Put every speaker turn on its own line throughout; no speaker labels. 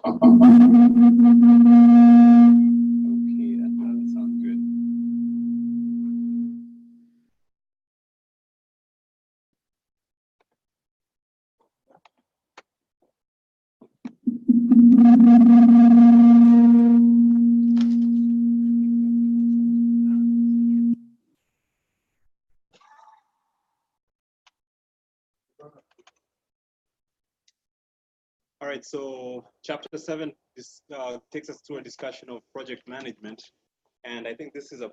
that doesn't sound good. All right, so chapter 7 takes us through a discussion of project management. And I think this is a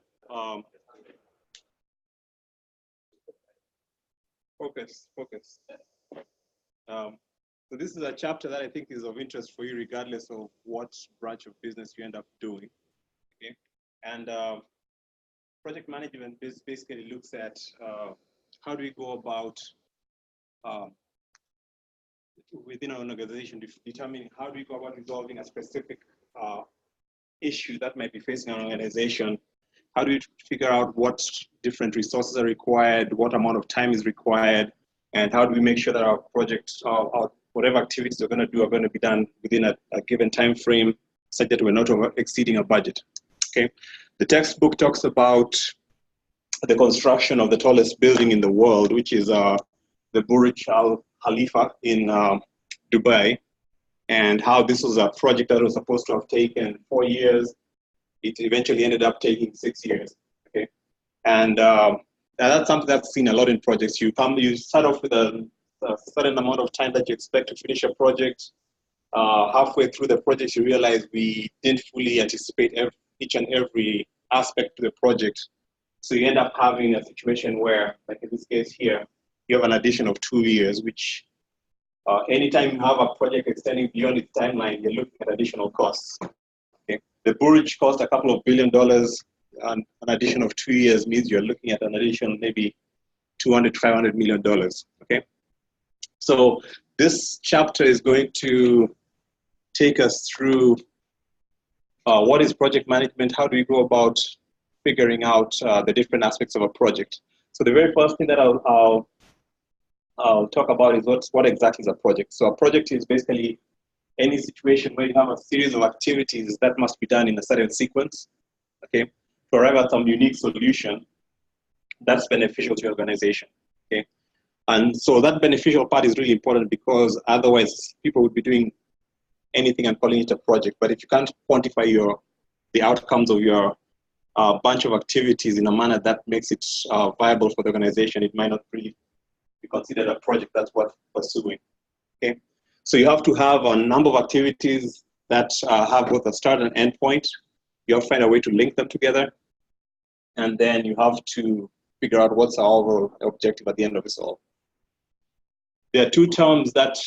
focus. So this is a chapter that I think is of interest for you regardless of what branch of business you end up doing. Okay, and project management basically looks at how do we go about within an organization determining how do we go about resolving a specific issue that might be facing an organization. How do we figure out what different resources are required, what amount of time is required, and how do we make sure that our projects, our whatever activities we're going to do are going to be done within a given time frame such that we're not exceeding a budget. Okay, the textbook talks about the construction of the tallest building in the world, which is the Burj Al Khalifa in Dubai, and how this was a project that was supposed to have taken 4 years. It eventually ended up taking 6 years. Okay, and that's something that's seen a lot in projects. You start off with a certain amount of time that you expect to finish a project. Halfway through the project, you realize we didn't fully anticipate each and every aspect of the project. So you end up having a situation where, like in this case here, you have an addition of 2 years, which anytime you have a project extending beyond its timeline, you're looking at additional costs. Okay. The Burj cost a couple of $1 billion, and an addition of 2 years means you're looking at an addition maybe $200 to $500 million. Okay. So this chapter is going to take us through what is project management, how do we go about figuring out the different aspects of a project. So the very first thing that I'll talk about is what exactly is a project. So a project is basically any situation where you have a series of activities that must be done in a certain sequence, okay, to arrive at some unique solution that's beneficial to your organization, okay. And so that beneficial part is really important because otherwise people would be doing anything and calling it a project. But if you can't quantify the outcomes of your bunch of activities in a manner that makes it viable for the organization, it might not really be considered a project that's worth pursuing. Okay, so you have to have a number of activities that have both a start and end point. You have to find a way to link them together, and then you have to figure out what's our overall objective at the end of it all. There are two terms that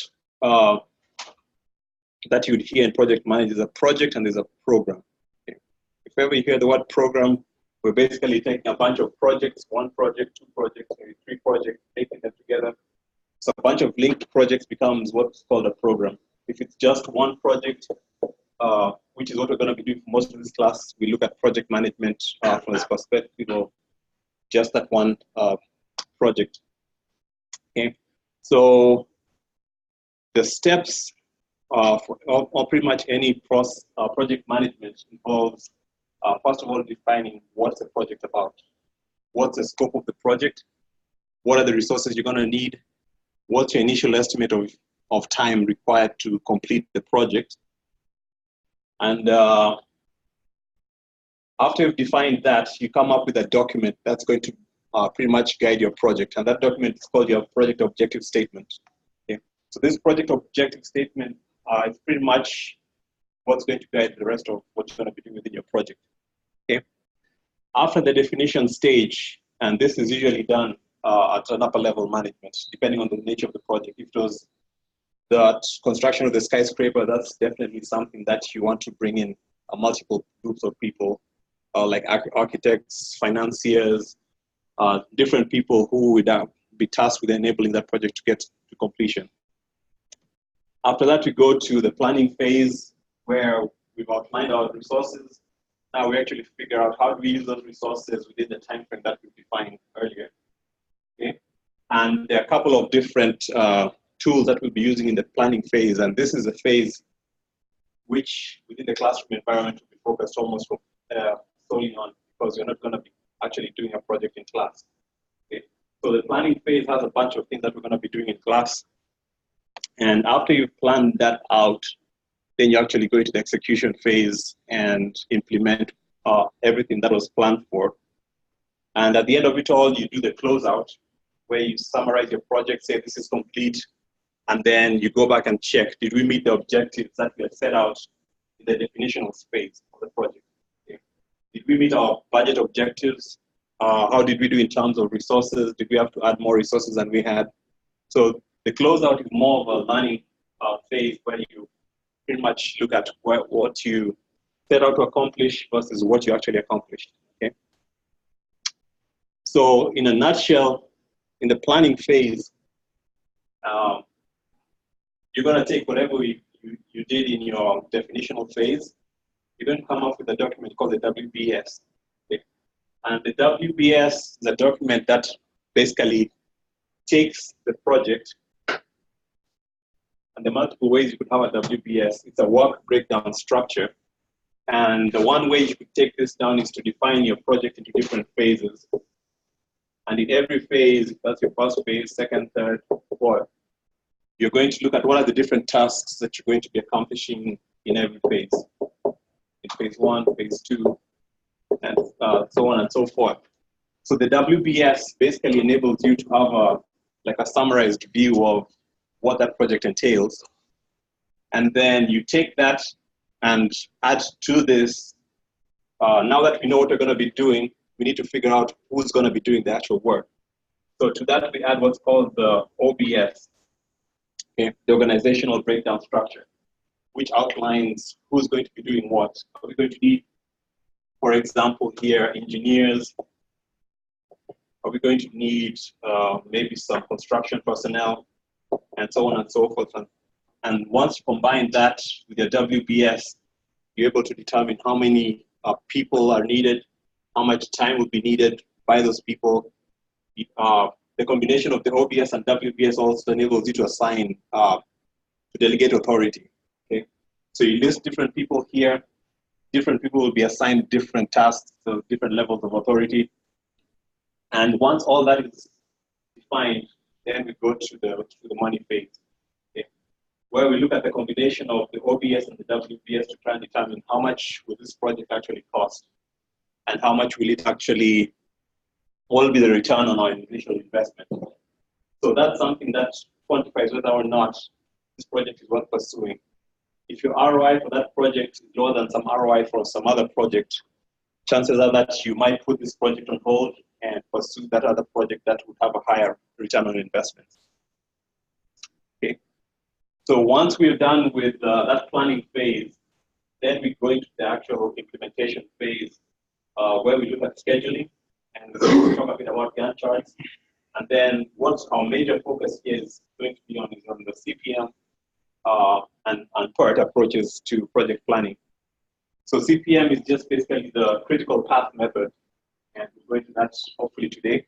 that you'd hear in project management: there's a project and there's a program. Okay. If ever you hear the word program, we're basically taking a bunch of projects, 1 project, 2 projects, maybe 3 projects, taking them together. So a bunch of linked projects becomes what's called a program. If it's just 1 project, which is what we're going to be doing for most of this class, we look at project management from this perspective of just that 1 project. Okay, so the steps for pretty much any project management involves first of all defining what's the project about, what's the scope of the project, what are the resources you're going to need, what's your initial estimate of time required to complete the project, and after you've defined that, you come up with a document that's going to pretty much guide your project, and that document is called your project objective statement. Okay? So this project objective statement is pretty much what's going to guide the rest of what you're going to be doing within your project. Okay. After the definition stage, and this is usually done at an upper level management, depending on the nature of the project. If it was the construction of the skyscraper, that's definitely something that you want to bring in multiple groups of people, like architects, financiers, different people who would be tasked with enabling that project to get to completion. After that, we go to the planning phase where we've outlined our resources. Now we actually figure out how do we use those resources within the time frame that we've defined earlier. Okay, and there are a couple of different tools that we'll be using in the planning phase, and this is a phase which within the classroom environment will be focused almost solely on, because you're not going to be actually doing a project in class. Okay? So the planning phase has a bunch of things that we're going to be doing in class. And after you've planned that out, then you actually go into the execution phase and implement everything that was planned for. And at the end of it all, you do the closeout, where you summarize your project, say this is complete, and then you go back and check, did we meet the objectives that we had set out in the definitional phase of the project? Okay. Did we meet our budget objectives? How did we do in terms of resources? Did we have to add more resources than we had? So the closeout is more of a learning phase, where you pretty much look at what you set out to accomplish versus what you actually accomplished. Okay. So in a nutshell, in the planning phase, you're going to take whatever you did in your definitional phase. You're going to come up with a document called the WBS. Okay? And the WBS is a document that basically takes the project, and the multiple ways you could have a WBS. It's a work breakdown structure. And the one way you could take this down is to define your project into different phases. And in every phase, that's your first phase, second, third, fourth, you're going to look at what are the different tasks that you're going to be accomplishing in every phase. In phase 1, phase 2, and so on and so forth. So the WBS basically enables you to have a summarized view of what that project entails. And then you take that and add to this, now that we know what we're going to be doing, we need to figure out who's going to be doing the actual work. So to that, we add what's called the OBS, okay, the organizational breakdown structure, which outlines who's going to be doing what. Are we going to need, for example, here, engineers? Are we going to need maybe some construction personnel, and so on and so forth? And once you combine that with your WBS, you're able to determine how many people are needed, how much time will be needed by those people. The combination of the OBS and WBS also enables you to assign, to delegate authority. Okay, so you list different people here. Different people will be assigned different tasks, so different levels of authority. And once all that is defined, then we go to the money phase, okay, where we look at the combination of the OBS and the WBS to try and determine how much will this project actually cost, and how much will it actually, what will be the return on our initial investment. So that's something that quantifies whether or not this project is worth pursuing. If your ROI for that project is lower than some ROI for some other project, chances are that you might put this project on hold and pursue that other project that would have a higher return on investment. Okay. So once we're done with that planning phase, then we go into the actual implementation phase, where we look at scheduling, and we'll talk a bit about Gantt charts. And then what our major focus is going to be on is on the CPM and PERT approaches to project planning. So CPM is just basically the critical path method, and we'll go into that hopefully today.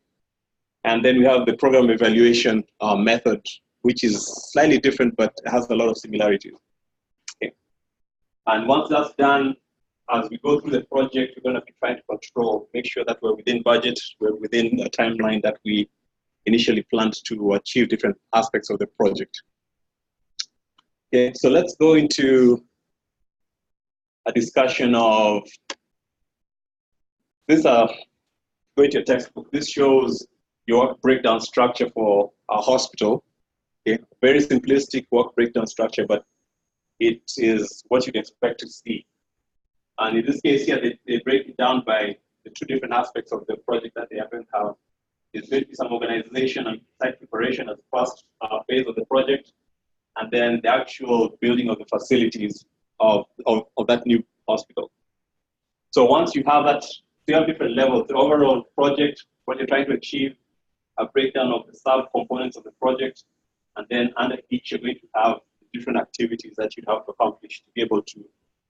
And then we have the program evaluation method, which is slightly different, but has a lot of similarities. Okay. And once that's done, as we go through the project, we're going to be trying to control, make sure that we're within budget, we're within a timeline that we initially planned to achieve different aspects of the project. Okay, so let's go into a discussion of this. Go into your textbook. This shows your work breakdown structure for a hospital. Okay, very simplistic work breakdown structure, but it is what you'd expect to see. And in this case here, they break it down by the two different aspects of the project that they are going to have. There's going to be some organization and site preparation as the first phase of the project, and then the actual building of the facilities of that new hospital. So once you have that, you have different levels. The overall project, what you're trying to achieve, a breakdown of the sub-components of the project, and then under each, you're going to have different activities that you have to accomplish to be able to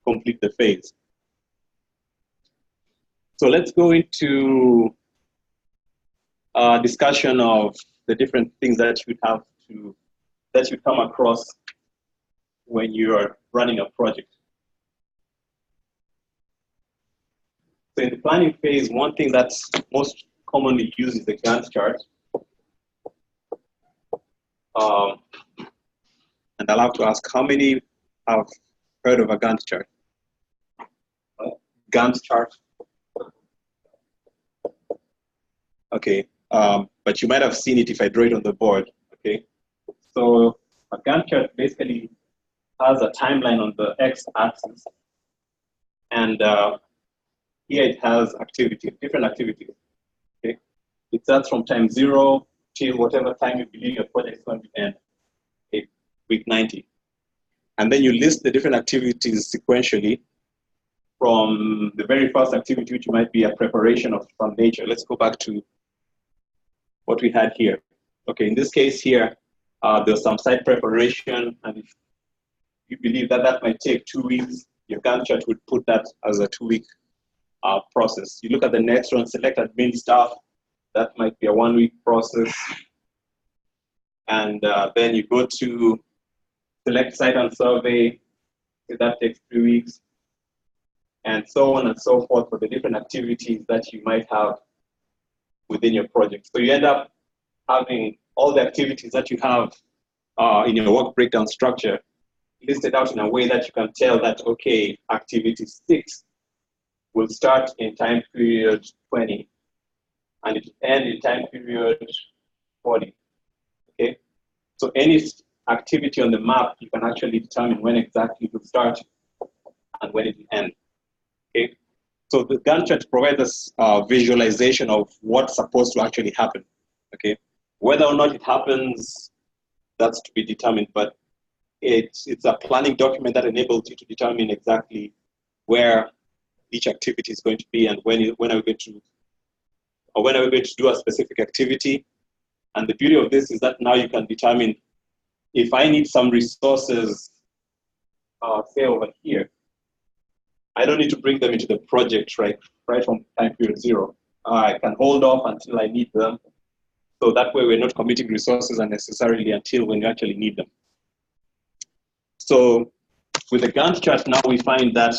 complete the phase. So let's go into a discussion of the different things that you have to, that you come across when you're running a project. So in the planning phase, one thing that's most commonly used is the Gantt chart. And I'll have to ask, how many have heard of a Gantt chart? Gantt chart. Okay, but you might have seen it if I draw it on the board. Okay, so a Gantt chart basically has a timeline on the x-axis, and here it has activity, different activities. Okay, it starts from time 0 till whatever time you believe your project is going to end. Okay, week 90, and then you list the different activities sequentially from the very first activity, which might be a preparation of some nature. Let's go back to what we had here. Okay, in this case here, there's some site preparation, and if you believe that that might take 2 weeks, your Gantt chart would put that as a 2-week process. You look at the next one, select admin staff, that might be a 1-week process. And then you go to select site and survey, so that takes 3 weeks. And so on and so forth for the different activities that you might have within your project. So you end up having all the activities that you have in your work breakdown structure listed out in a way that you can tell that, okay, activity 6 will start in time period 20 and it will end in time period 40. Okay, so any activity on the map, you can actually determine when exactly it will start and when it will end. Okay, so the Gantt chart provides us visualization of what's supposed to actually happen. Okay, whether or not it happens, that's to be determined, but it's a planning document that enables you to determine exactly where each activity is going to be and when are we going to do a specific activity. And the beauty of this is that now you can determine if I need some resources, say over here, I don't need to bring them into the project right from time period 0. I can hold off until I need them. So that way we're not committing resources unnecessarily until when you actually need them. So with the Gantt chart now we find that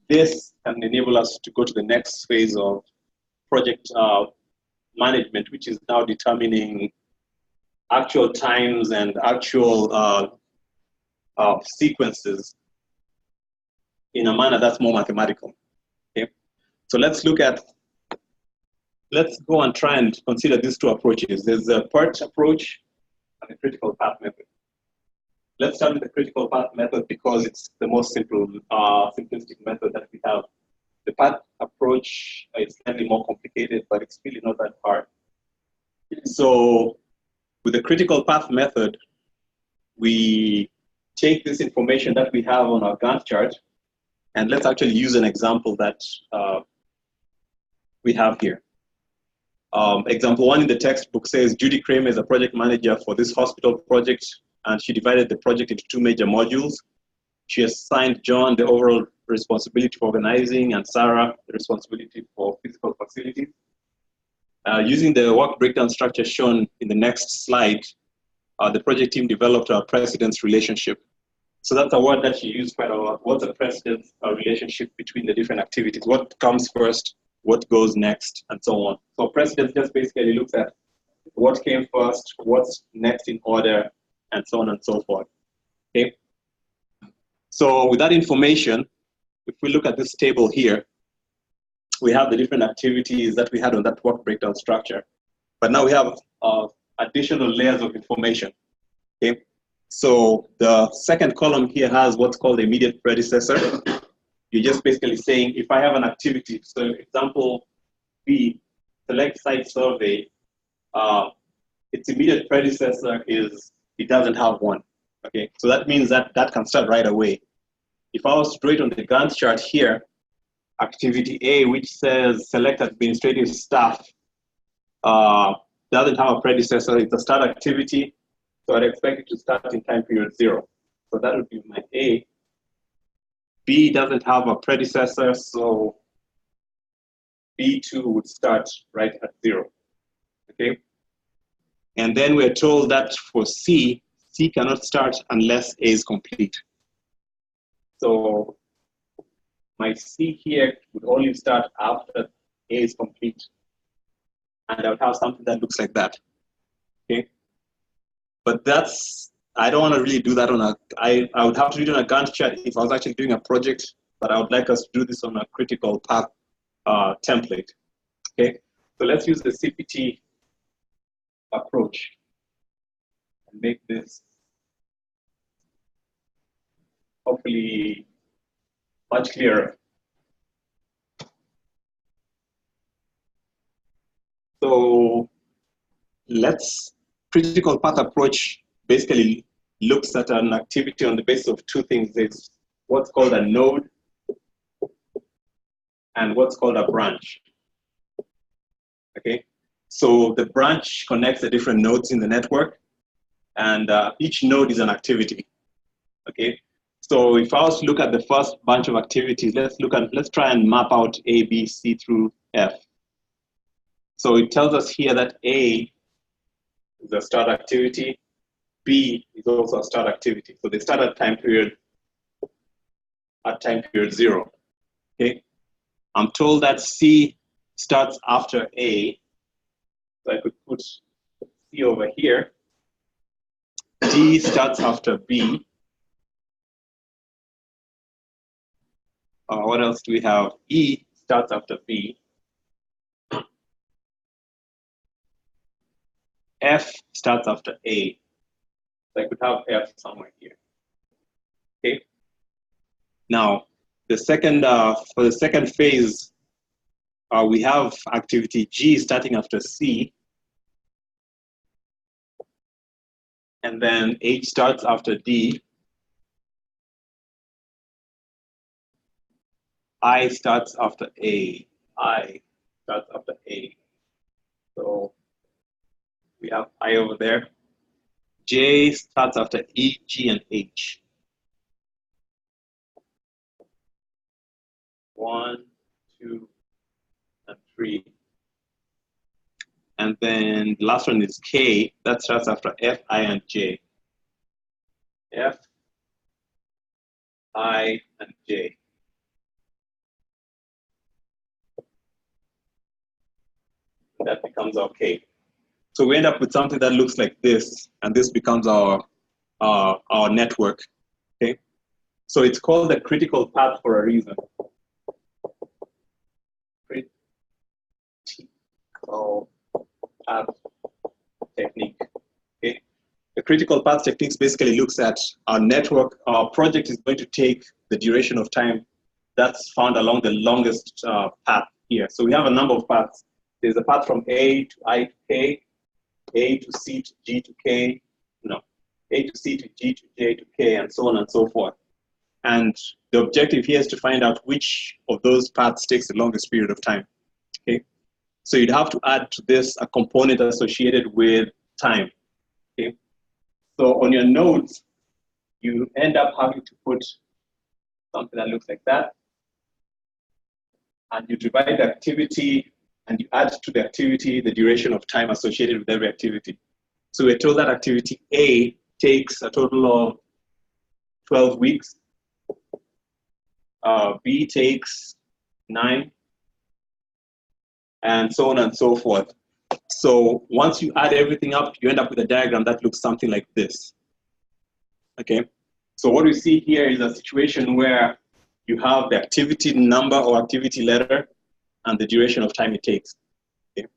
this can enable us to go to the next phase of project management, which is now determining actual times and actual sequences in a manner that's more mathematical. Okay, so let's go and try and consider these 2 approaches. There's a PERT approach and a critical path method. Let's start with the critical path method because it's the most simple, simplistic method that we have. The path approach is slightly more complicated, but it's really not that hard. So with the critical path method, we take this information that we have on our Gantt chart, and let's actually use an example that we have here. Example 1 in the textbook says, Judy Kramer is a project manager for this hospital project, and she divided the project into 2 major modules. She assigned John the overall responsibility for organizing and Sarah the responsibility for physical facilities. Using the work breakdown structure shown in the next slide, the project team developed a precedence relationship. So that's a word that you use quite a lot. What's a precedence relationship between the different activities? What comes first? What goes next? And so on. So precedence just basically looks at what came first, what's next in order, and so on and so forth. Okay. So with that information, if we look at this table here, we have the different activities that we had on that work breakdown structure. But now we have additional layers of information. Okay. So the second column here has what's called the immediate predecessor. You're just basically saying, if I have an activity, so example B, select site survey, its immediate predecessor is, it doesn't have one. Okay, so that means that that can start right away. If I was to draw it on the Gantt chart here, activity A, which says select administrative staff, doesn't have a predecessor. It's a start activity, so I'd expect it to start in time period 0. So that would be my A. B doesn't have a predecessor, so B2 would start right at 0. Okay, and then we're told that for C, C cannot start unless A is complete. So my C here would only start after A is complete. And I would have something that looks like that, okay? But that's, I don't want to really do that on I would have to do it on a Gantt chart if I was actually doing a project, but I would like us to do this on a critical path template, okay? So let's use the CPT approach and make this hopefully much clearer. So critical path approach basically looks at an activity on the basis of two things. There's what's called a node and what's called a branch, okay? So the branch connects the different nodes in the network, and each node is an activity, okay? So if I was to look at the first bunch of activities, let's try and map out A, B, C through F. So it tells us here that A is a start activity, B is also a start activity. So they start at time period 0, okay? I'm told that C starts after A, so I could put C over here. D starts after B. What else do we have? E starts after B. F starts after A. So I could have F somewhere here. Okay. Now, the second for the second phase, we have activity G starting after C, and then H starts after D. I starts after A. I starts after A. So we have I over there. J starts after E, G, and H. 1, 2, and 3. And then the last one is K, that starts after F, I, and J. F, I, and J. And that becomes our K. So we end up with something that looks like this, and this becomes our network, okay? So it's called a critical path for a reason. Critical path technique, okay? The critical path techniques basically looks at our network. Our project is going to take the duration of time that's found along the longest path here. So we have a number of paths. There's a path from A to I to K, A to C to G to K, no, A to C to G to J to K, and so on and so forth. And the objective here is to find out which of those paths takes the longest period of time, okay? So you'd have to add to this a component associated with time, okay? So on your nodes, you end up having to put something that looks like that. And you divide the activity and you add to the activity the duration of time associated with every activity. So we're told that activity A takes a total of 12 weeks. B takes 9, and so on and so forth. So once you add everything up, you end up with a diagram that looks something like this, okay? So what we see here is a situation where you have the activity number or activity letter and the duration of time it takes, okay?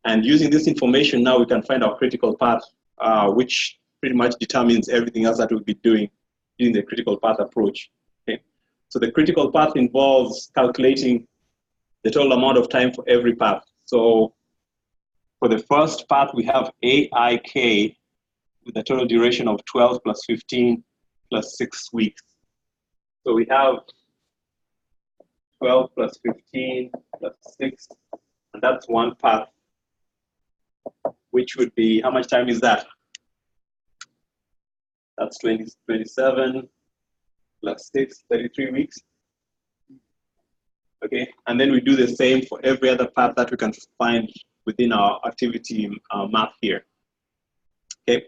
And using this information, now we can find our critical path, which pretty much determines everything else that we'll be doing using the critical path approach, okay? So the critical path involves calculating the total amount of time for every path. So for the first path, we have AIK with a total duration of 12 plus 15 plus 6 weeks. So we have 12 plus 15 plus 6, and that's one path, which would be, how much time is that? That's 27 plus 6, 33 weeks. Okay, and then we do the same for every other path that we can find within our activity map here. Okay,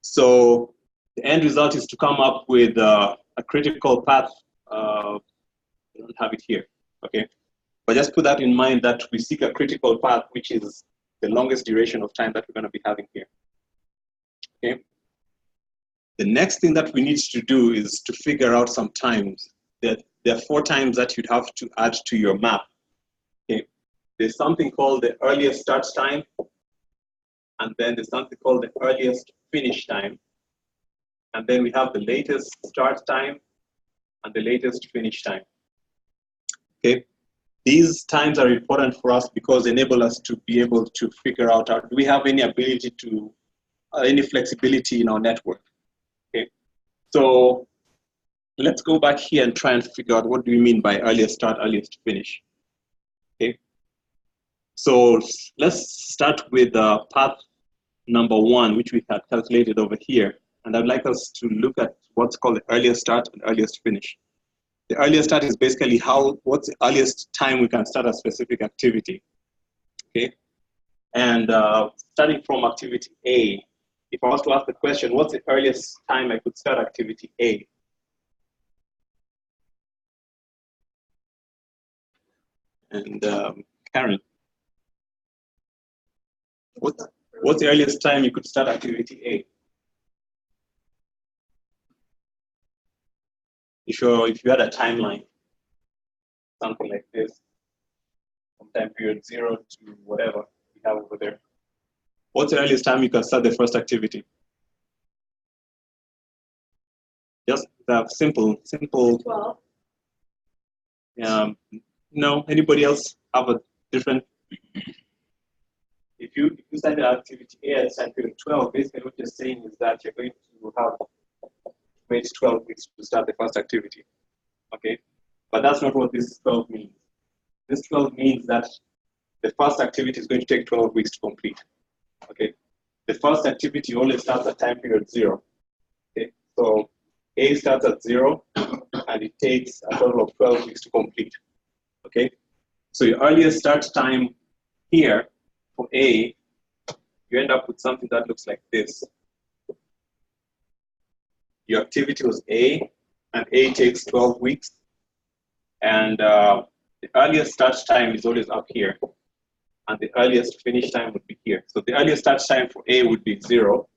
so the end result is to come up with a critical path I don't have it here, okay? But just put that in mind that we seek a critical path, which is the longest duration of time that we're going to be having here, okay? The next thing that we need to do is to figure out some times. There are 4 times that you'd have to add to your map, okay? There's something called the earliest start time, and then there's something called the earliest finish time, and then we have the latest start time and the latest finish time, okay? These times are important for us because they enable us to be able to figure out, do we have any ability to, any flexibility in our network, okay? So let's go back here and try and figure out what do we mean by earliest start, earliest finish, okay? So let's start with path number 1, which we had calculated over here. And I'd like us to look at what's called the earliest start and earliest finish. The earliest start is basically what's the earliest time we can start a specific activity, okay? And starting from activity A, if I was to ask the question, what's the earliest time I could start activity A? And Karen, what's the earliest time you could start activity A? If you had a timeline, something like this, from time period 0 to whatever we have over there, what's the earliest time you can start the first activity? Just simple.
12.
No, anybody else have a different? If you start the activity A at time period 12, basically what you're saying is that you're going to have wait 12 weeks to start the first activity, okay? But that's not what this 12 means. This 12 means that the first activity is going to take 12 weeks to complete, okay? The first activity always starts at time period 0, okay? So A starts at 0, and it takes a total of 12 weeks to complete, okay? So your earliest start time here for A, you end up with something that looks like this. Your activity was A, and A takes 12 weeks. And the earliest start time is always up here. And the earliest finish time would be here. So the earliest start time for A would be 0.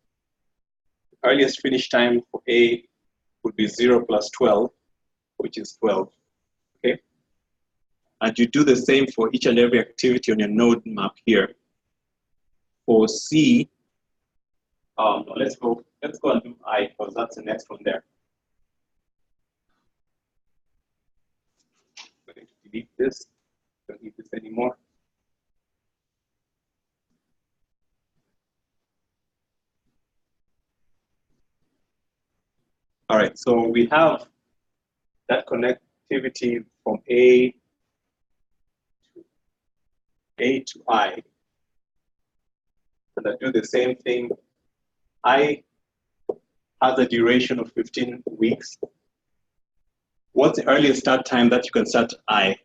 The earliest finish time for A would be 0 plus 12, which is 12, okay? And you do the same for each and every activity on your node map here. For C, let's go and do I, because that's the next one there. I'm going to delete this. Don't need this anymore. All right, so we have that connectivity from A to I. And I do the same thing. I has a duration of 15 weeks. What's the earliest start time that you can start I,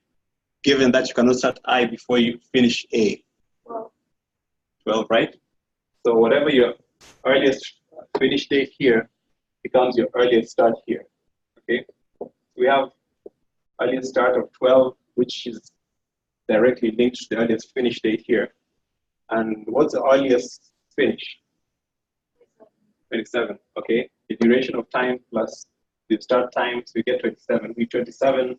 given that you cannot start I before you finish A? 12, right? So whatever your earliest finish date here becomes your earliest start here, okay? We have earliest start of 12, which is directly linked to the earliest finish date here. And what's the earliest finish? 27, okay? The duration of time plus the start time, so you get 27. Week 27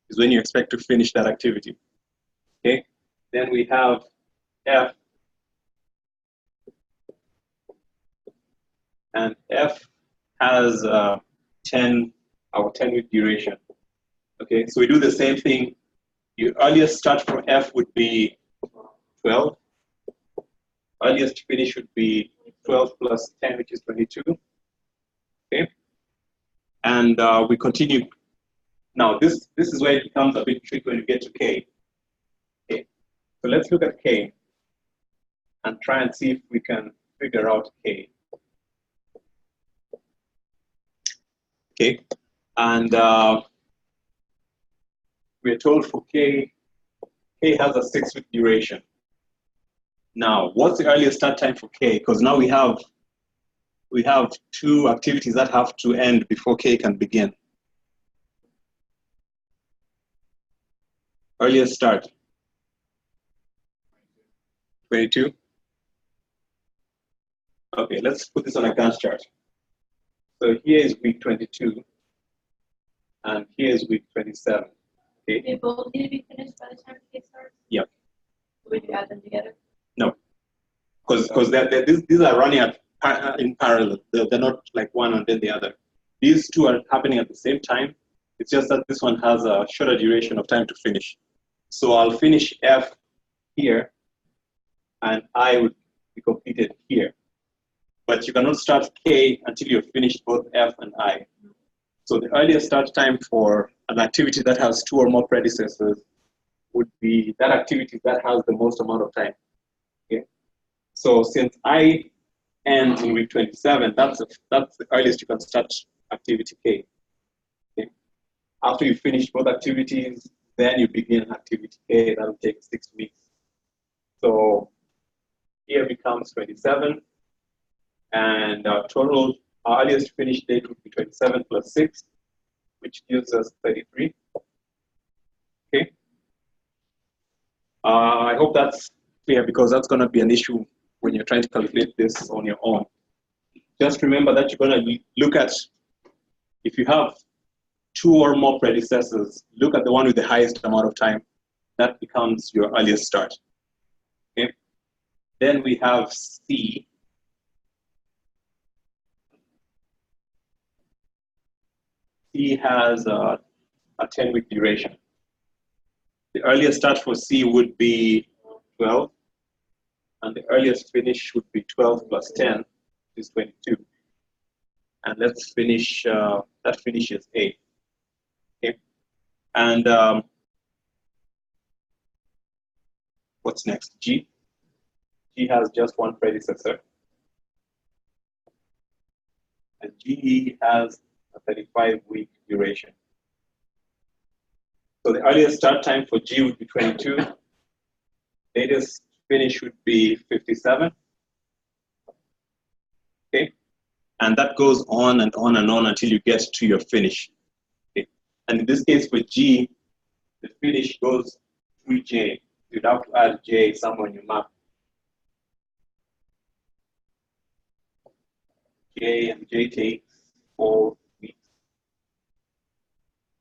is when you expect to finish that activity, okay? Then we have F, and F has 10-week duration, okay? So we do the same thing. Your earliest start for F would be 12. Earliest finish would be 12 plus 10, which is 22, okay? And we continue. Now, this is where it becomes a bit tricky when you get to K, okay? So let's look at K and try and see if we can figure out K. Okay, and we're told for K has a 6-week duration. Now, what's the earliest start time for K? Because now we have 2 activities that have to end before K can begin. Earliest start. 22. Okay, let's put this on a Gantt chart. So here is week 22, and here is week 27. Okay.
They both need to be finished by the time the case starts?
Yep.
Would you add them together?
No, because these are running in parallel. They're not like one and then the other. These two are happening at the same time. It's just that this one has a shorter duration of time to finish. So I'll finish F here, and I would be completed here. But you cannot start K until you've finished both F and I. So the earliest start time for an activity that has two or more predecessors would be that activity that has the most amount of time. Okay. So since I ends in week 27, that's the earliest you can start activity K. Okay. After you finish both activities, then you begin activity K. That'll take 6 weeks. So here becomes 27, and our earliest finish date would be 27 plus 6, which gives us 33. Okay. I hope that's clear, because that's going to be an issue when you're trying to calculate this on your own. Just remember that you're going to look at, if you have two or more predecessors, look at the one with the highest amount of time. That becomes your earliest start. Okay. Then we have C. C has a 10-week duration. The earliest start for C would be 12, and the earliest finish would be 12 plus 10, which is 22. And let's finish, that finishes A. Okay. And what's next? G. G has just one predecessor. And G has a 35-week duration. So the earliest start time for G would be 22. Latest finish would be 57. Okay. And that goes on and on and on until you get to your finish. Okay. And in this case for G, the finish goes through J. You'd have to add J somewhere in your map. J, and J takes 4 weeks.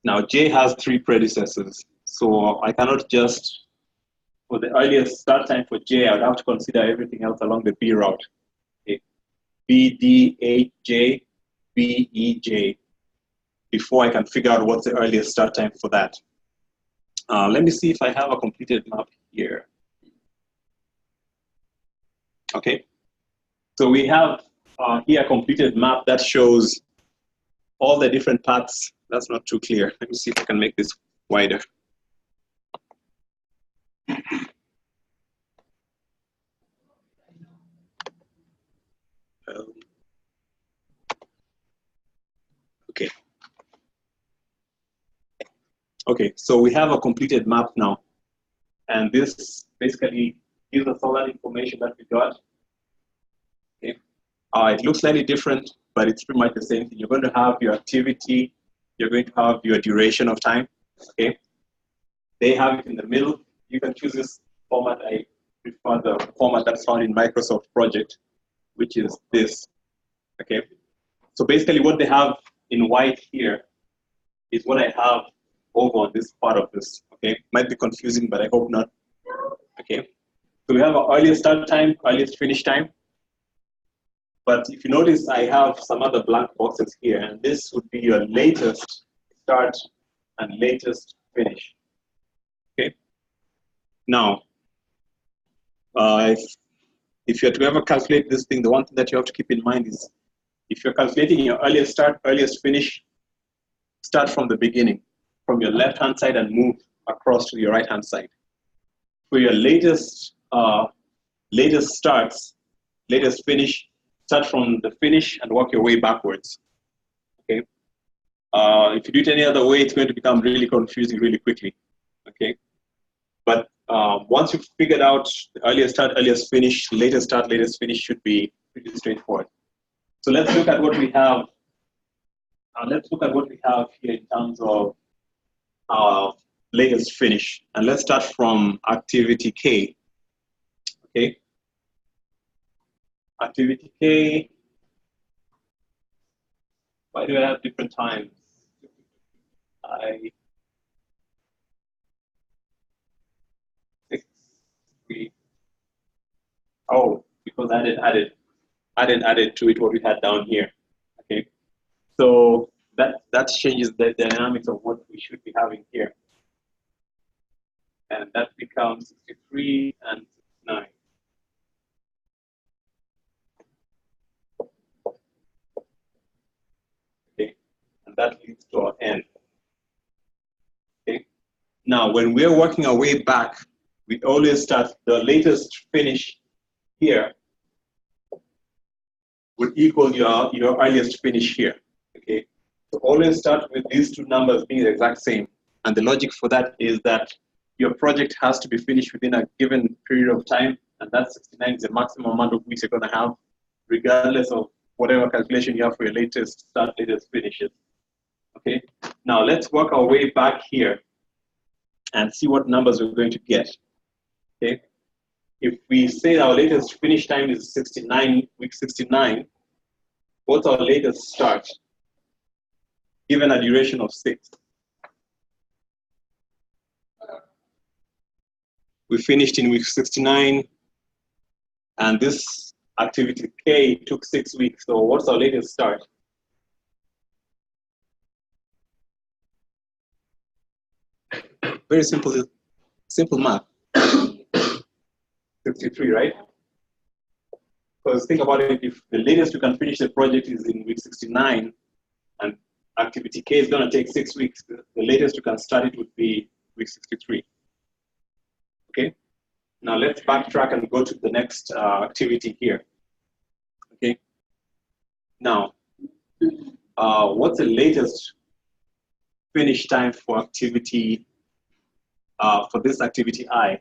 Now J has 3 predecessors, so I cannot just, for the earliest start time for J, I would have to consider everything else along the B route. Okay. B, D, H, J, B, E, J, before I can figure out what's the earliest start time for that. Let me see if I have a completed map here. Okay, so we have here a completed map that shows all the different paths. That's not too clear. Let me see if I can make this wider. Okay. Okay, so we have a completed map now. And this basically gives us all that information that we got. Okay. It looks slightly different, but it's pretty much the same thing. You're going to have your activity, you're going to have your duration of time. Okay. They have it in the middle. You can choose this format. I prefer the format that's found in Microsoft Project, which is this. Okay. So basically what they have in white here is what I have over on this part of this. Okay. Might be confusing, but I hope not. Okay. So we have our earliest start time, earliest finish time. But if you notice, I have some other blank boxes here, and this would be your latest start and latest finish. Okay. Now, if you're to ever calculate this thing, the one thing that you have to keep in mind is if you're calculating your earliest start, earliest finish, start from the beginning, from your left-hand side and move across to your right-hand side. For your latest starts, latest finish, start from the finish and work your way backwards. Okay. If you do it any other way, it's going to become really confusing really quickly. Okay. But once you've figured out the earliest start, earliest finish, latest start, latest finish should be pretty straightforward. So let's look at what we have. Let's look at what we have here in terms of latest finish. And let's start from activity K. Okay. Activity K. Why do I have different times? 6, 3. Oh, because I didn't add to it what we had down here. Okay. So that changes the dynamics of what we should be having here. And that becomes 63 and 69. Okay, and that leads to our end. Okay, now when we're working our way back, we always start the latest finish here would equal your earliest finish here. Okay, so always start with these two numbers being the exact same. And the logic for that is that your project has to be finished within a given period of time, and that 69 is the maximum amount of weeks you're going to have, regardless of whatever calculation you have for your latest start, latest finishes. Okay, now let's work our way back here and see what numbers we're going to get. Okay, if we say our latest finish time is 69, week 69, what's our latest start? Given a duration of 6. We finished in week 69, and this activity K took 6 weeks. So what's our latest start? Very simple math. 63, right? Because think about it, if the latest you can finish the project is in week 69, and activity K is going to take 6 weeks, the latest you can start it would be week 63. Okay, now let's backtrack and go to the next activity here. Okay, now what's the latest finish time for activity for this activity I?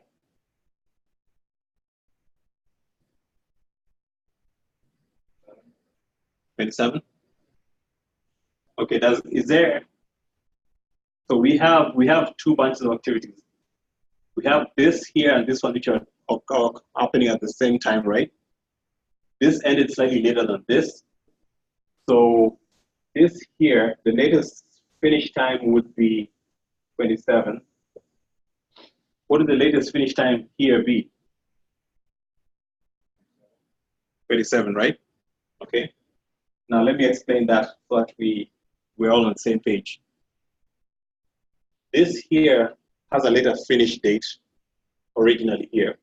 27. Okay, is there? So we have two bunches of activities. We have this here and this one, which are happening at the same time, right? This ended slightly later than this. So this here, the latest finish time would be 27. What would the latest finish time here be? 27, right? Okay. Now let me explain that so that we're all on the same page. This here has a later finish date originally here.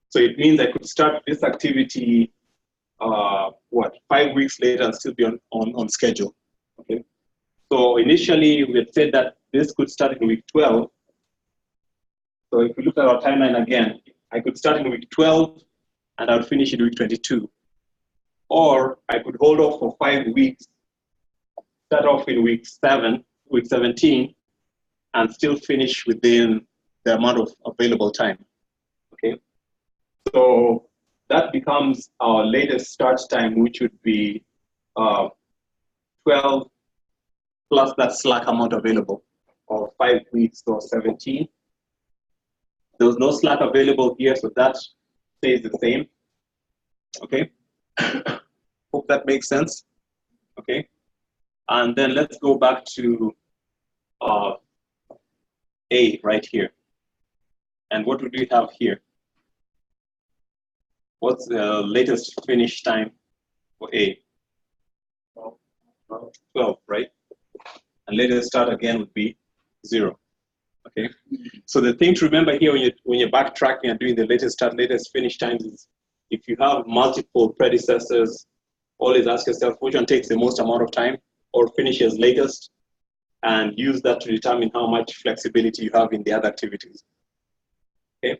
So it means I could start this activity 5 weeks later and still be on schedule. Okay. So initially we had said that this could start in week 12. So if we look at our timeline again, I could start in week 12 and I would finish in week 22. Or I could hold off for 5 weeks, start off in week 17, and still finish within the amount of available time. Okay, so that becomes our latest start time, which would be 12 plus that slack amount available, or 5 weeks or 17. There was no slack available here, so that stays the same. Okay, hope that makes sense. Okay, and then let's go back to A right here. And what would we have here? What's the latest finish time for A? 12, right? And latest start again would be 0. Okay. So the thing to remember here when you're backtracking and doing the latest start, latest finish times is if you have multiple predecessors, always ask yourself which one takes the most amount of time or finishes latest, and use that to determine how much flexibility you have in the other activities. Okay.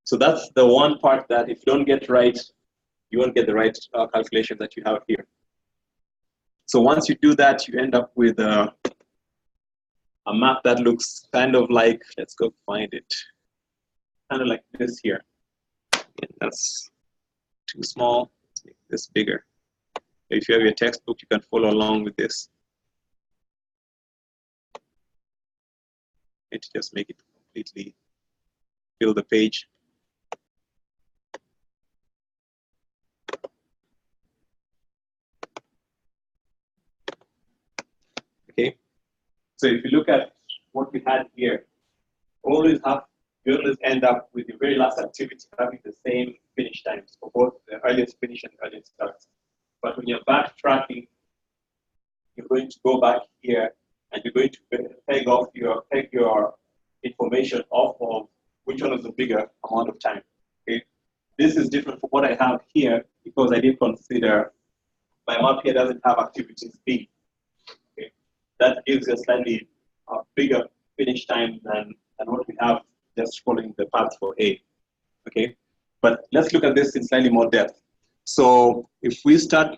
So that's the one part that if you don't get right, you won't get the right calculation that you have here. So once you do that, you end up with a map that looks kind of like, let's go find it, kind of like this here. And that's too small, let's make this bigger. If you have your textbook, you can follow along with this. Let me just make it completely fill the page. Okay, so if you look at what we had here, you always end up with the very last activity having the same finish times for both the earliest finish and earliest start. But when you're backtracking, you're going to go back here and you're going to peg your information off of which one is the bigger amount of time. Okay, this is different from what I have here because I did consider my map here doesn't have activities B. Okay, that gives a slightly bigger finish time than what we have just following the path for A. Okay, but let's look at this in slightly more depth. So if we start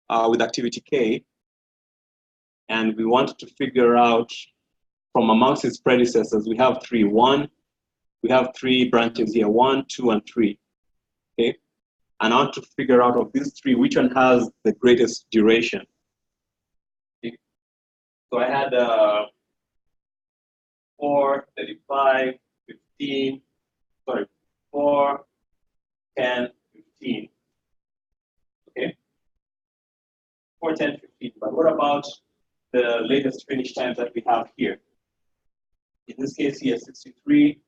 with activity K, and we want to figure out from amongst its predecessors, we have three. We have three branches here, 1, 2, and 3. Okay, and I want to figure out of these three which one has the greatest duration. Okay. So I had 4, 35, 15, sorry, 4, 10, 15. Okay, 4, 10, 15. But what about the latest finish times that we have here? In this case here, 63,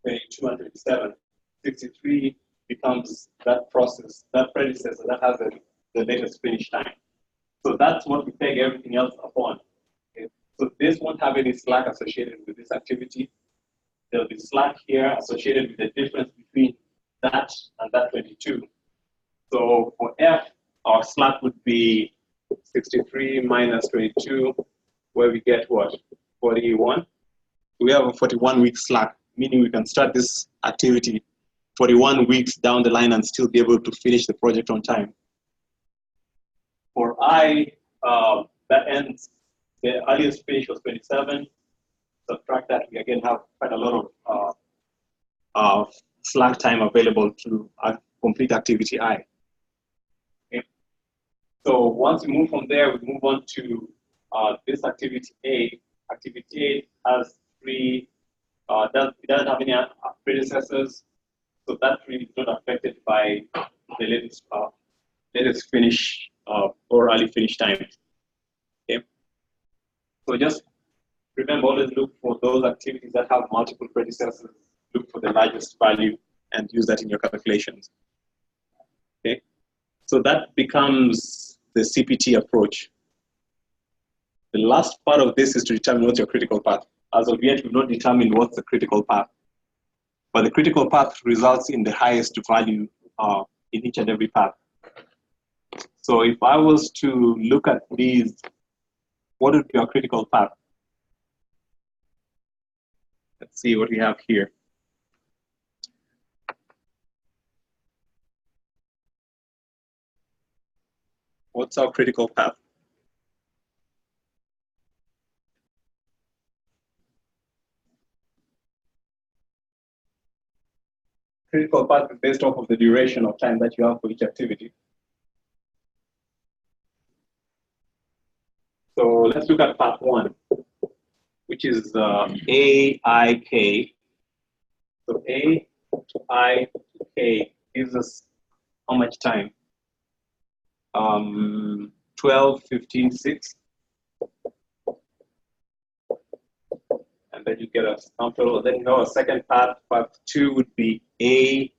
22, and 37. 63 becomes that process, that predecessor that has the latest finish time. So that's what we peg everything else upon. Okay? So this won't have any slack associated with this activity. There'll be slack here associated with the difference between that and that 22. So for F, our slack would be 63 minus 22, where we get what? 41. We have a 41-week slack, meaning we can start this activity 41 weeks down the line and still be able to finish the project on time. For I, that ends, the earliest finish was 27. Subtract that, we again have quite a lot of slack time available to complete activity I. Okay. So once we move from there, we move on to this activity A. Activity A has three, it doesn't have any predecessors, so that tree is not affected by the latest finish or early finish time. Okay. So just remember, always look for those activities that have multiple predecessors. Look for the largest value and use that in your calculations. Okay. So that becomes the CPT approach. The last part of this is to determine what's your critical path. As of yet, we've not determined what's the critical path. But the critical path results in the highest value in each and every path. So if I was to look at these, what would be our critical path? Let's see what we have here. What's our critical path? Critical path is based off of the duration of time that you have for each activity. So let's look at path 1, which is AIK. So A to I to K gives us how much time? 12, 15, 6. And then you get a sum total. Then you know a second path, path 2 would be AFK,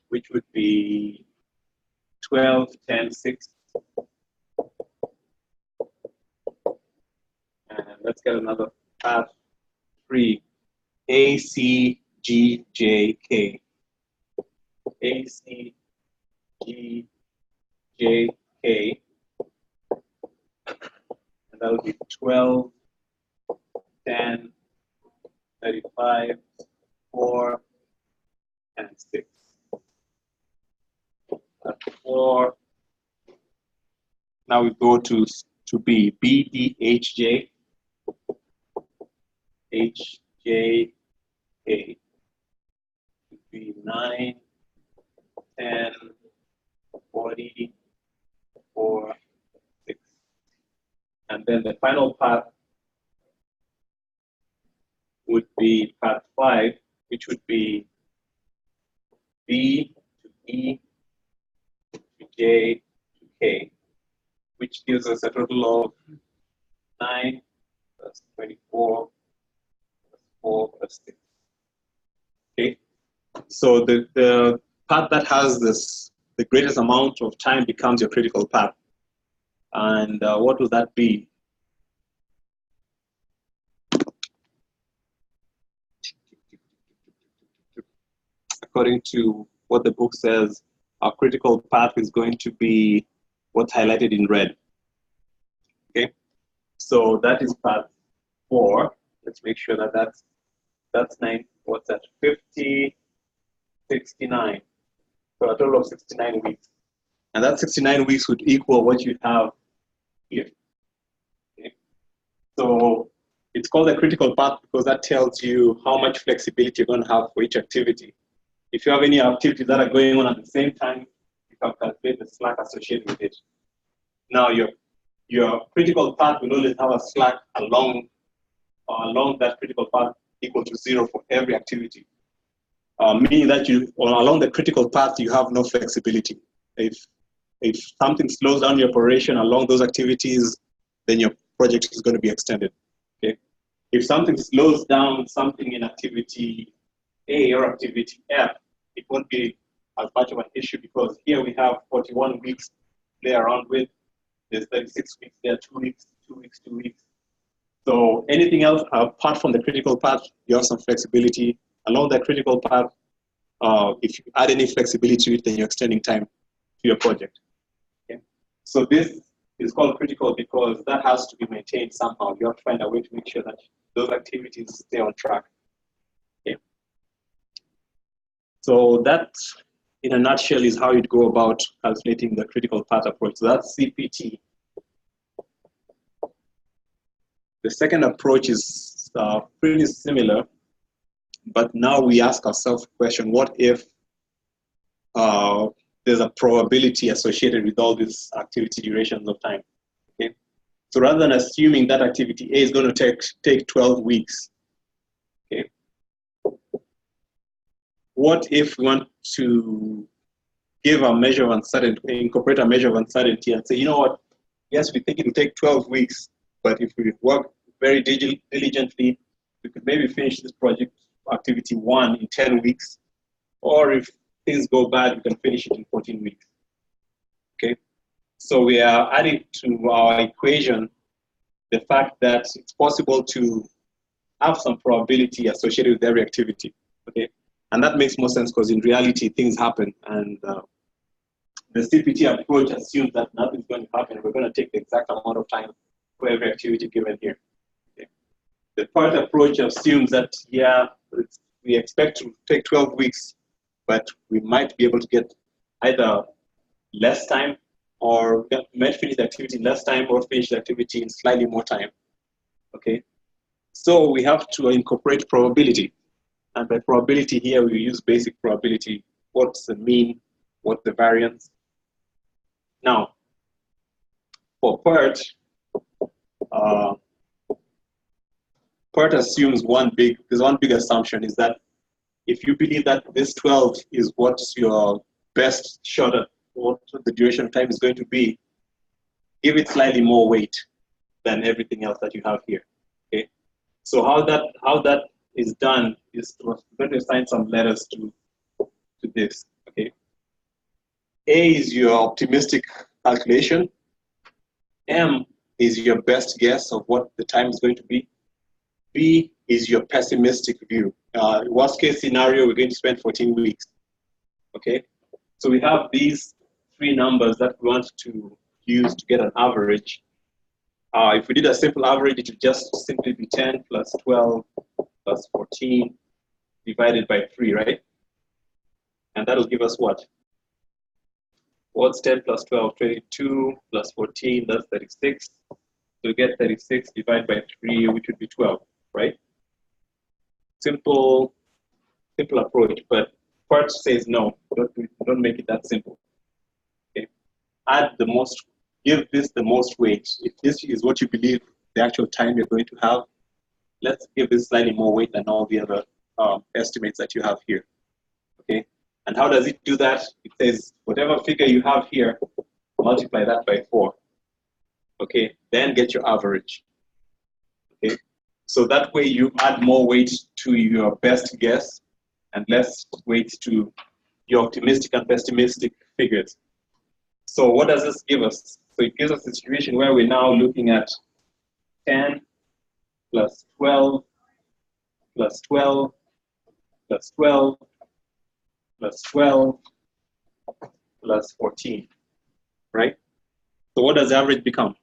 which would be 12, 10, 6. And let's get another path 3, ACGJK. ACGJK. And that would be 12, 10, 35, 4, and 6. That's 4. Now we go to B, BDHJ, HJK. Would be 9, 10, 40, 4, And then the final path would be path 5, which would be B to E to J to K, which gives us a total of 9 plus 24 plus 4 plus 6. Okay, so the path that has the greatest amount of time becomes your critical path. And what would that be? According to what the book says, our critical path is going to be what's highlighted in red. Okay, so that is path 4. Let's make sure that that's 9. What's that? 50, 69. So a total of 69 weeks. And that 69 weeks would equal what you have here. Okay. So it's called a critical path because that tells you how much flexibility you're going to have for each activity. If you have any activities that are going on at the same time, you can calculate the slack associated with it. Now, your critical path will always have a slack along that critical path equal to 0 for every activity. Meaning that along the critical path, you have no flexibility. If something slows down your operation along those activities, then your project is going to be extended. Okay. If something slows down something in activity A or activity F, it won't be as much of an issue because here we have 41 weeks to play around with. There's 36 weeks there, 2 weeks, 2 weeks, 2 weeks. So anything else apart from the critical path, you have some flexibility. Along that critical path, if you add any flexibility to it, then you're extending time to your project. Okay? So this is called critical because that has to be maintained somehow. You have to find a way to make sure that those activities stay on track. Okay? So that, in a nutshell, is how you'd go about calculating the critical path approach. So that's CPT. The second approach is pretty similar, but now we ask ourselves the question, what if there's a probability associated with all these activity durations of time? Okay? So rather than assuming that activity A is going to take 12 weeks, okay, what if we want to give a measure of uncertainty, incorporate a measure of uncertainty and say, you know what, yes, we think it will take 12 weeks, but if we work very diligently, we could maybe finish this project activity 1 in 10 weeks, or if things go bad, we can finish it in 14 weeks. Okay, so we are adding to our equation the fact that it's possible to have some probability associated with every activity. Okay, and that makes more sense because in reality things happen, and the CPT approach assumes that nothing's going to happen. We're going to take the exact amount of time for every activity given here. Okay. The PART approach assumes that, yeah, we expect to take 12 weeks, but we might be able to get either less time, or we might finish the activity in less time, or finish the activity in slightly more time. Okay, so we have to incorporate probability, and by probability here we use basic probability. What's the mean? What's the variance? Now, for PERT, PERT assumes there's one big assumption is that if you believe that this 12 is what's your best shot at what the duration of time is going to be, give it slightly more weight than everything else that you have here. Okay, so how that is done is we're going to assign some letters to this. Okay, A is your optimistic calculation. M is your best guess of what the time is going to be. B is your pessimistic view. Worst case scenario, we're going to spend 14 weeks. Okay, so we have these 3 numbers that we want to use to get an average. If we did a simple average, it would just simply be 10 plus 12 plus 14 divided by 3, right? And that'll give us what? What's 10 plus 12? 22 plus 14, that's 36. So we get 36 divided by 3, which would be 12, right? Simple approach, but PERT says no, don't make it that simple. Okay, give this the most weight. If this is what you believe the actual time you're going to have, let's give this slightly more weight than all the other estimates that you have here. Okay, and how does it do that? It says whatever figure you have here, multiply that by 4. Okay, then get your average. Okay, so that way you add more weight to your best guess and less weight to your optimistic and pessimistic figures. So what does this give us? So it gives us a situation where we're now looking at 10 plus 12 plus 12 plus 12 plus 12 plus 14, right? So what does the average become?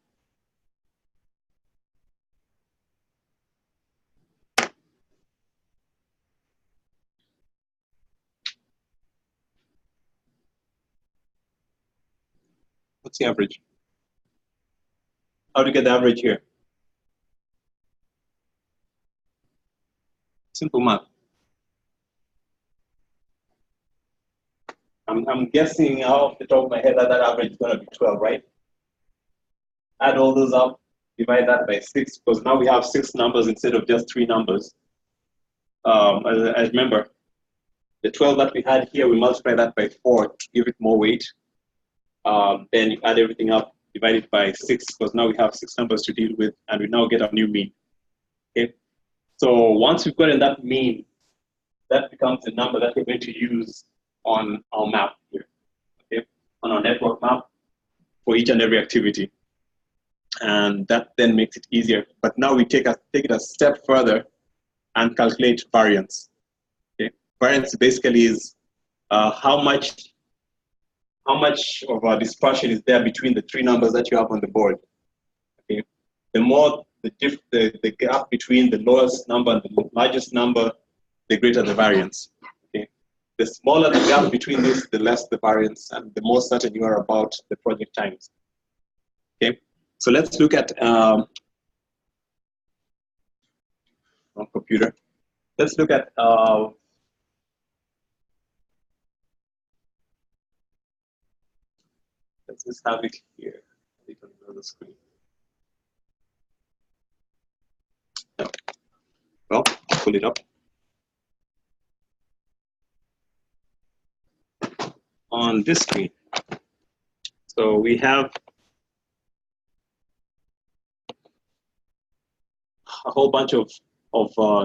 What's the average? How do you get the average here? Simple math. I'm guessing off the top of my head that average is going to be 12, right? Add all those up, divide that by 6, because now we have 6 numbers instead of just 3 numbers. I remember, the 12 that we had here, we multiply that by 4 to give it more weight. Then you add everything up, divide it by 6, because now we have 6 numbers to deal with, and we now get our new mean. Okay. So once we've gotten that mean, that becomes the number that we're going to use on our map here, okay, on our network map for each and every activity. And that then makes it easier. But now we take it a step further and calculate variance. Okay? Variance basically is how much of a dispersion is there between the 3 numbers that you have on the board. Okay? The more the gap between the lowest number and the largest number, the greater the variance. Okay? The smaller the gap between this, the less the variance, and the more certain you are about the project times. Okay? So let's look at on computer. Let's look at let's just have it here. You can go to the screen. No. Well, pull it up. On this screen. So we have a whole bunch of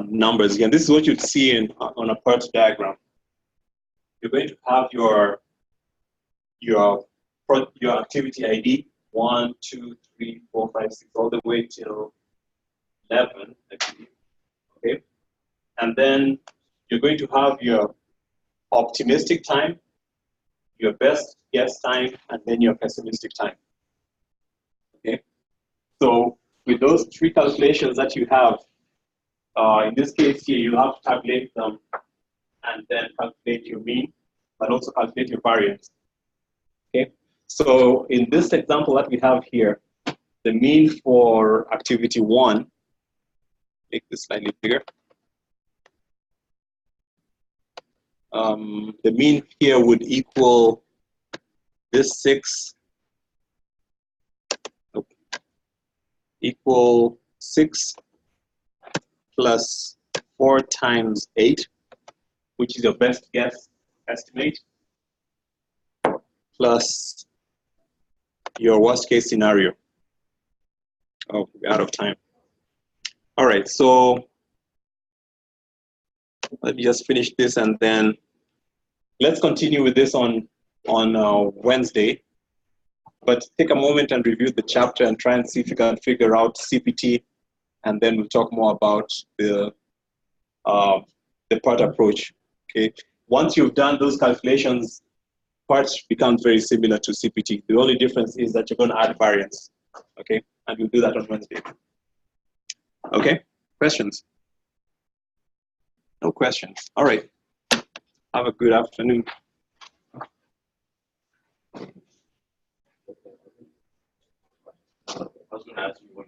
numbers. Again, this is what you'd see on a PERT diagram. You're going to have your activity ID 1, 2, 3, 4, 5, 6, all the way till 11, actually. Okay, and then you're going to have your optimistic time, your best guess time, and then your pessimistic time. Okay, so with those 3 calculations that you have, in this case here, you have to calculate them and then calculate your mean, but also calculate your variance. Okay, so in this example that we have here, the mean for activity 1, make this slightly bigger. The mean here would equal this 6, equal 6 plus 4 times 8, which is your best guess estimate, plus your worst case scenario. Oh, we're out of time. All right, so let me just finish this and then let's continue with this on Wednesday. But take a moment and review the chapter and try and see if you can figure out CPT, and then we'll talk more about the PERT approach. Okay. Once you've done those calculations, PERT becomes very similar to CPT. The only difference is that you're going to add variance. Okay, and we'll do that on Wednesday. Okay. Questions? No questions. All right. Have a good afternoon. I was going to ask you one.